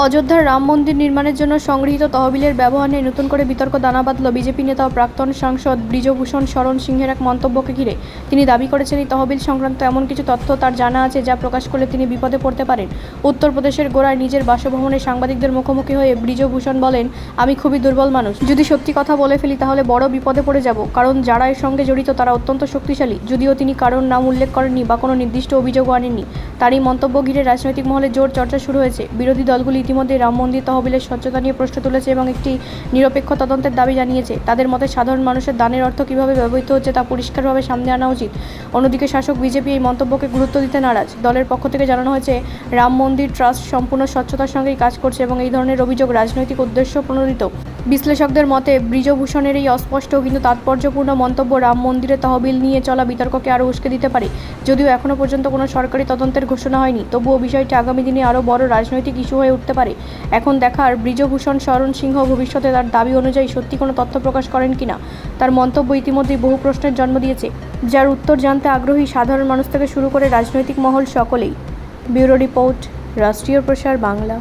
অযোধ্যার রাম মন্দির নির্মাণের জন্য সংগৃহীত তহবিলের ব্যবহার নিয়ে নতুন করে বিতর্ক দানা বাঁধল বিজেপি নেতা ও প্রাক্তন সাংসদ ব্রিজভূষণ শরণ সিংহের এক মন্তব্যকে ঘিরে। তিনি দাবি করেছেন, এই তহবিল সংক্রান্ত এমন কিছু তথ্য তার জানা আছে যা প্রকাশ করলে তিনি বিপদে পড়তে পারেন। উত্তরপ্রদেশের গোড়ায় নিজের বাসভবনে সাংবাদিকদের মুখোমুখি হয়ে ব্রিজভূষণ বলেন, আমি খুবই দুর্বল মানুষ, যদি সত্যি কথা বলে ফেলি তাহলে বড় বিপদে পড়ে যাব, কারণ যারা এর সঙ্গে জড়িত তারা অত্যন্ত শক্তিশালী। যদিও তিনি কারণ নাম উল্লেখ করেননি বা কোনো নির্দিষ্ট অভিযোগও আনেননি। তার এই মন্তব্য ঘিরে রাজনৈতিক মহলে জোর চর্চা শুরু হয়েছে। বিরোধী দলগুলি ইতিমধ্যে রাম মন্দির তহবিলের স্বচ্ছতা নিয়ে প্রশ্ন তুলেছে এবং একটি নিরপেক্ষ তদন্তের দাবি জানিয়েছে। তাদের মতে সাধারণ মানুষের দানের অর্থ কীভাবে ব্যবহৃত হচ্ছে তা পরিষ্কারভাবে সামনে আনা উচিত। অন্যদিকে শাসক বিজেপি এই মন্তব্যকে গুরুত্ব দিতে নারাজ। দলের পক্ষ থেকে জানানো হয়েছে, রাম মন্দির ট্রাস্ট সম্পূর্ণ স্বচ্ছতার সঙ্গেই কাজ করছে এবং এই ধরনের অভিযোগ রাজনৈতিক উদ্দেশ্য প্রণোদিত। বিশ্লেষকদের মতে ব্রিজভূষণের এই অস্পষ্ট কিন্তু তাৎপর্যপূর্ণ মন্তব্য রাম মন্দিরের তহবিল নিয়ে চলা বিতর্ককে আরও উস্কে দিতে পারে। যদিও এখনও পর্যন্ত কোনো সরকারি তদন্তের ঘোষণা হয়নি, তবুও বিষয়টি আগামী দিনে আরও বড় রাজনৈতিক ইস্যু হয়ে উঠতে পারে। এখন দেখার ব্রিজভূষণ শরণ সিংহ ভবিষ্যতে তার দাবি অনুযায়ী সত্যি কোনো তথ্য প্রকাশ করেন কিনা। তার মন্তব্য ইতিমধ্যেই বহু প্রশ্নের জন্ম দিয়েছে, যার উত্তর জানতে আগ্রহী সাধারণ মানুষ থেকে শুরু করে রাজনৈতিক মহল সকলেই। ব্যুরো রিপোর্ট, রাষ্ট্রীয় প্রসার বাংলা।